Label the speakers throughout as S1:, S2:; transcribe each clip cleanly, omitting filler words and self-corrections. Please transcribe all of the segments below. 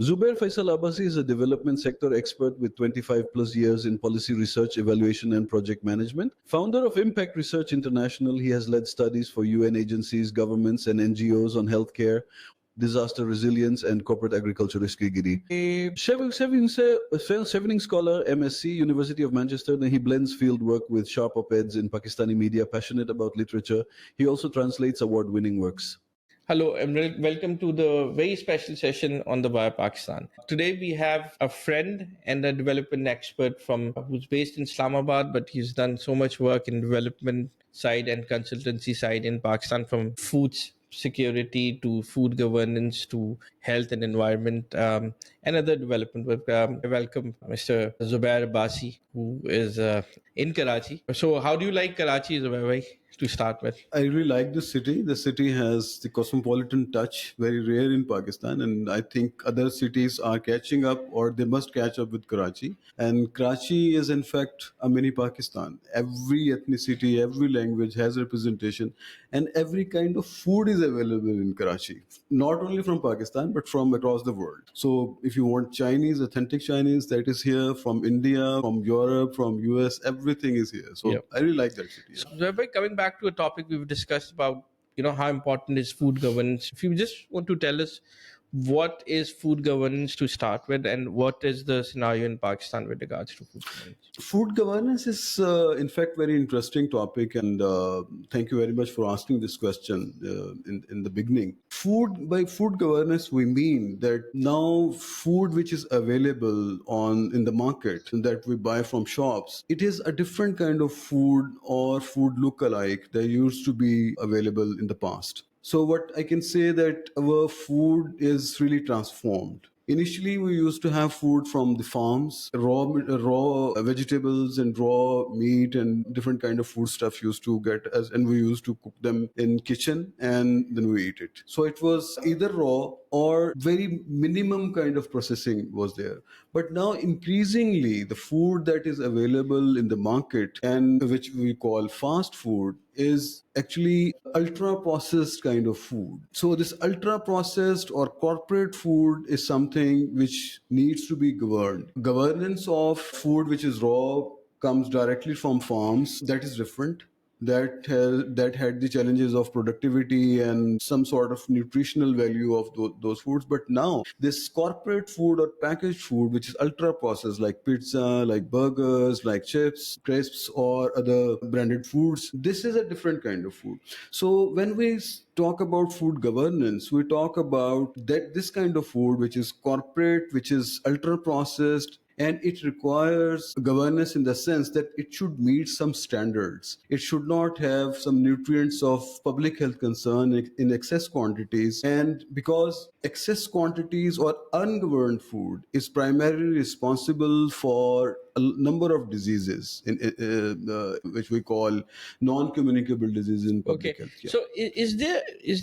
S1: Zubair Faisal Abbasi is a development sector expert with 25 plus years in policy research, evaluation, and project management. Founder of Impact Research International, he has led studies for UN agencies, governments, and NGOs on healthcare, disaster resilience, and corporate agriculture risk giri. Chevening scholar, MSc, University of Manchester, and he blends field work with sharp op-eds in Pakistani media, passionate about literature. He also translates award-winning works.
S2: Hello and welcome to the very special session on the Via Pakistan. Today we have a friend and a development expert from who's based in Islamabad, but he's done so much work in development side and consultancy side in Pakistan, from food security to food governance to health and environment, and other development work. I welcome Mr. Zubair Abbasi, who is in Karachi. So how do you like Karachi, Zubair bhai, to start with?
S1: I really like the city. The city has the cosmopolitan touch, very rare in Pakistan, and I think other cities are catching up, or they must catch up with Karachi. And Karachi is, in fact, a mini Pakistan. Every ethnicity, every language has representation, and every kind of food is available in Karachi, not only from Pakistan but from across the world. So, if you want Chinese, authentic Chinese, that is here. From India, from Europe, from US, everything is here. So,
S2: Yep.
S1: I really like that city.
S2: So, Zohaib, coming back to a topic we've discussed about, how important is food governance. If you just want to tell us what is food governance to start with, and what is the scenario in Pakistan with regards to food governance?
S1: Food governance is, in fact, very interesting topic, and thank you very much for asking this question in the beginning. By food governance, we mean that now food which is available in the market that we buy from shops, it is a different kind of food or food look-alike that used to be available in the past. So what I can say that our food is really transformed. Initially, we used to have food from the farms, raw vegetables and raw meat and different kind of food stuff used to get us, and we used to cook them in kitchen and then we eat it. So it was either raw or very minimum kind of processing was there. But now increasingly, the food that is available in the market and which we call fast food is actually ultra processed kind of food. So this ultra processed or corporate food is something which needs to be governed. Governance of food which is raw comes directly from farms, that is different. That had the challenges of productivity and some sort of nutritional value of those foods. But now this corporate food or packaged food, which is ultra processed, like pizza, like burgers, like chips, crisps, or other branded foods, this is a different kind of food. So when we talk about food governance, we talk about that this kind of food which is corporate, which is ultra processed, and it requires governance in the sense that it should meet some standards. It should not have some nutrients of public health concern in excess quantities. And because excess quantities or ungoverned food is primarily responsible for a number of diseases, which we call non-communicable diseases in public health. Yeah.
S2: So is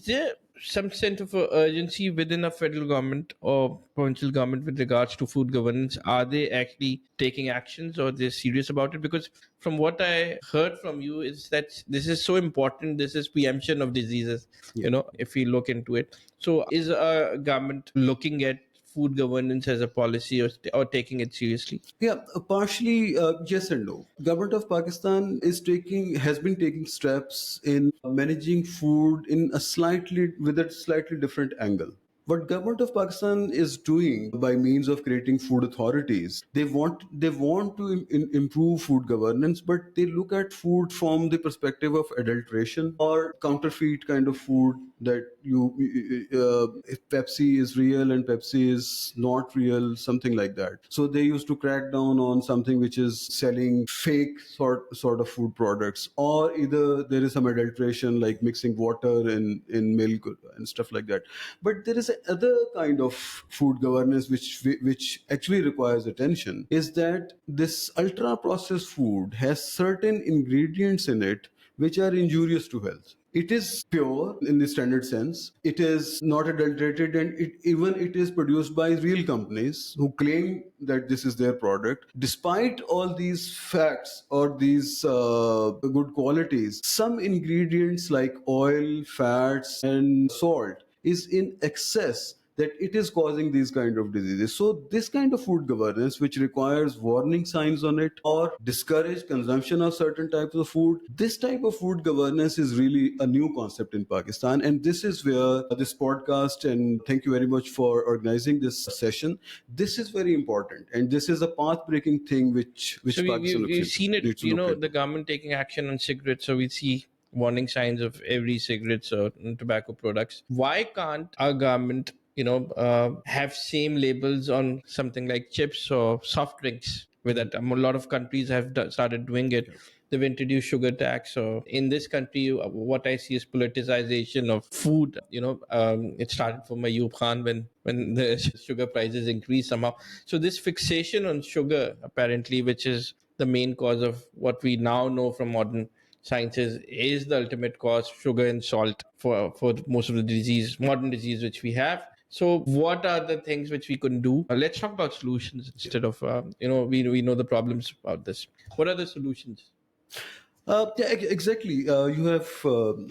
S2: there some sense of urgency within a federal government or provincial government with regards to food governance? Are they actually taking actions, or they're serious about it? Because from what I heard from you is that this is so important. This is preemption of diseases, if we look into it. So is a government looking at food governance as a policy, or taking it seriously?
S1: Yeah, partially yes and no. Government of Pakistan has been taking steps in managing food with a slightly different angle. What government of Pakistan is doing by means of creating food authorities, they want to improve food governance, but they look at food from the perspective of adulteration or counterfeit kind of food, that if Pepsi is real and Pepsi is not real, something like that. So they used to crack down on something which is selling fake sort of food products, or either there is some adulteration like mixing water in milk and stuff like that. But there is another kind of food governance which actually requires attention, is that this ultra processed food has certain ingredients in it which are injurious to health. It is pure in the standard sense. It is not adulterated, and it is produced by real companies who claim that this is their product. Despite all these facts or these good qualities, some ingredients like oil, fats, and salt is in excess, that it is causing these kind of diseases. So this kind of food governance, which requires warning signs on it or discourage consumption of certain types of food, this type of food governance is really a new concept in Pakistan. And this is where this podcast, and thank you very much for organizing this session. This is very important, and this is a path breaking thing
S2: So
S1: which Pakistan looks
S2: we've
S1: into,
S2: seen it,
S1: needs to look
S2: the
S1: into.
S2: government taking action on cigarettes. So we see warning signs of every cigarettes or tobacco products. Why can't our government, have same labels on something like chips or soft drinks? With that, a lot of countries have started doing it. They've introduced sugar tax. So in this country, what I see is politicization of food. It started from Ayub Khan when the sugar prices increased somehow. So this fixation on sugar, apparently, which is the main cause of what we now know from modern sciences, is the ultimate cause, sugar and salt, for most of the modern disease which we have. So what are the things which we can do? Let's talk about solutions instead of we know the problems about this. What are the solutions?
S1: Yeah, exactly. You have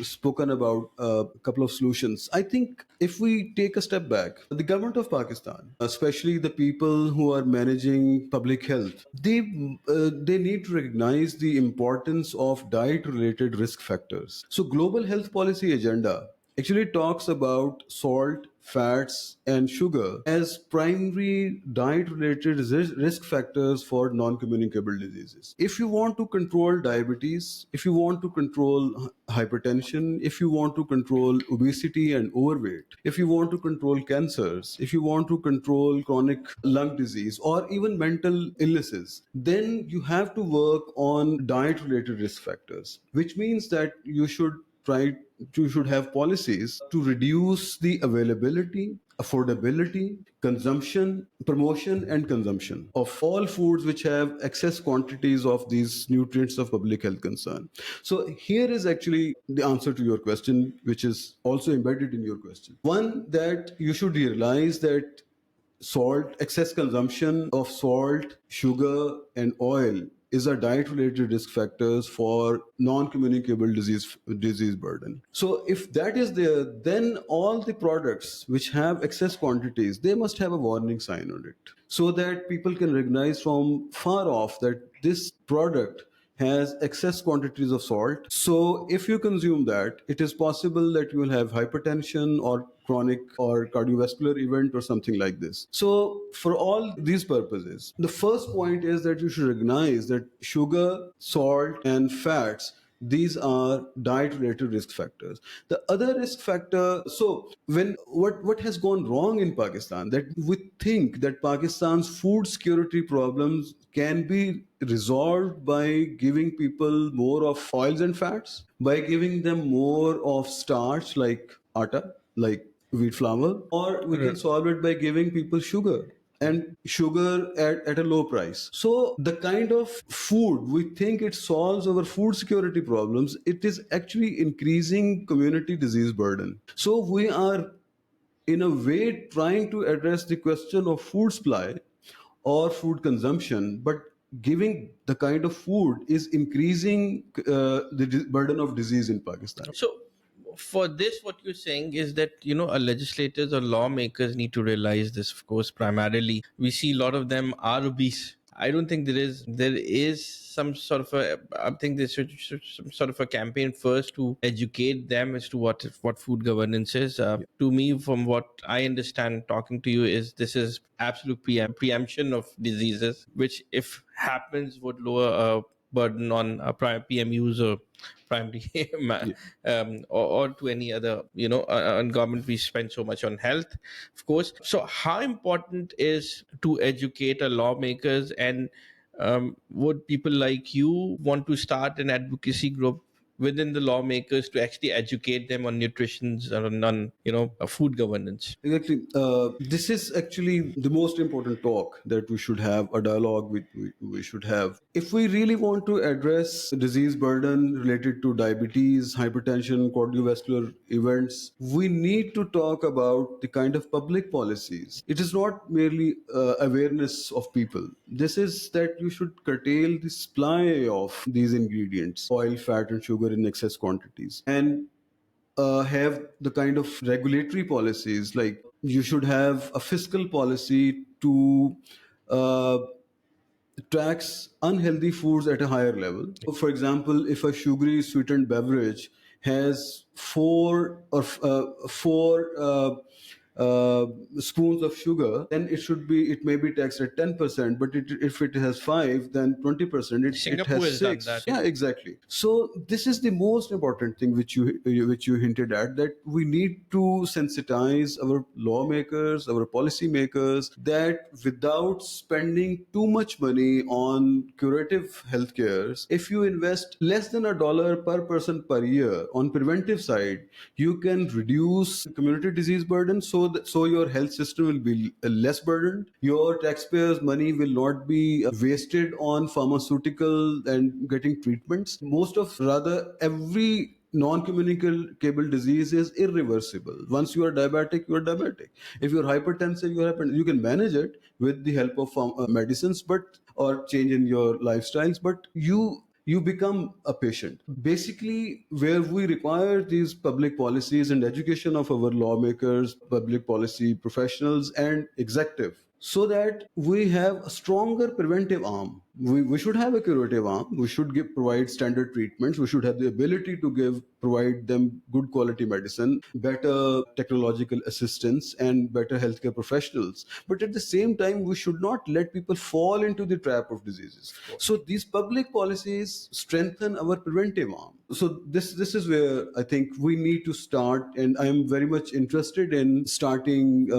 S1: spoken about a couple of solutions. I think if we take a step back, the government of Pakistan, especially the people who are managing public health, they need to recognize the importance of diet-related risk factors. So, global health policy agenda actually talks about salt, fats, and sugar as primary diet related risk factors for non communicable diseases. If you want to control diabetes, if you want to control hypertension, if you want to control obesity and overweight, if you want to control cancers, if you want to control chronic lung disease, or even mental illnesses, then you have to work on diet related risk factors, which means that you should have policies to reduce the availability, affordability, consumption, promotion, and consumption of all foods which have excess quantities of these nutrients of public health concern. So, here is actually the answer to your question, which is also embedded in your question. One, that you should realize that excess consumption of salt, sugar, and oil is a diet related risk factors for non-communicable disease burden. So if that is there, then all the products which have excess quantities, they must have a warning sign on it, so that people can recognize from far off that this product has excess quantities of salt. So if you consume that, it is possible that you will have hypertension or chronic or cardiovascular event or something like this. So for all these purposes, the first point is that you should recognize that sugar, salt, and fats, these are diet related risk factors. The other risk factor, so when what has gone wrong in Pakistan, that we think that Pakistan's food security problems can be resolved by giving people more of oils and fats, by giving them more of starch like atta, like wheat flour, or we can solve it by giving people sugar, and sugar at a low price. So the kind of food we think it solves our food security problems, it is actually increasing community disease burden. So we are in a way trying to address the question of food supply or food consumption, but giving the kind of food is increasing the burden of disease in Pakistan.
S2: So for this, what you're saying is that our legislators or lawmakers need to realize this. Of course, primarily we see a lot of them are obese. I don't think there is some sort of a. I think there should some sort of a campaign first to educate them as to what food governance is. To me, from what I understand, talking to you, is this is absolute preemption of diseases, which if happens would lower a burden on PMUs or primary
S1: Yeah.
S2: or to any other on government. We spend so much on health, of course. So how important is to educate our lawmakers, and would people like you want to start an advocacy group within the lawmakers to actually educate them on nutrition and on food governance?
S1: Exactly. This is actually the most important talk that we should have, a dialogue we should have. If we really want to address disease burden related to diabetes, hypertension, cardiovascular events, we need to talk about the kind of public policies. It is not merely awareness of people. This is that you should curtail the supply of these ingredients, oil, fat, and sugar in excess quantities. And have the kind of regulatory policies like You should have a fiscal policy to uh, tax unhealthy foods at a higher level. For example, if a sugary sweetened beverage has four spoons of sugar, then it may be taxed at 10%. But if it has five, then 20%. It
S2: Singapore
S1: has
S2: has done
S1: six.
S2: that.
S1: Yeah, exactly. So this is the most important thing which you hinted at, that we need to sensitize our lawmakers, our policymakers, that without spending too much money on curative healthcare, if you invest less than $1 per person per year on preventive side, you can reduce community disease burden, so your health system will be less burdened. Your taxpayers' money will not be wasted on pharmaceutical and getting treatments. Most of rather every non-communicable disease is irreversible. Once you are diabetic, you are diabetic. If you're hypertensive, you are hypertensive. You can manage it with the help of medicines, but or change in your lifestyles, but you become a patient. Basically, where we require these public policies and education of our lawmakers, public policy professionals, and executive, so that we have a stronger preventive arm. We should have a curative arm. We should provide standard treatments. We should have the ability to provide them good quality medicine, better technological assistance, and better healthcare professionals. But at the same time, we should not let people fall into the trap of diseases. So these public policies strengthen our preventive arm. So this is where I think we need to start, and I am very much interested in starting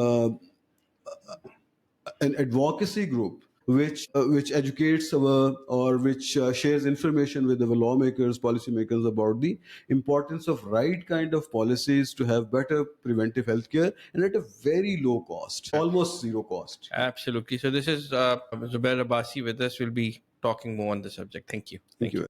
S1: an advocacy group which educates our, or which shares information with our lawmakers, policymakers, about the importance of right kind of policies to have better preventive healthcare and at a very low cost, almost zero cost.
S2: Absolutely. So this is Zubair Abbasi with us. We'll be talking more on the subject. Thank you.
S1: Thank you.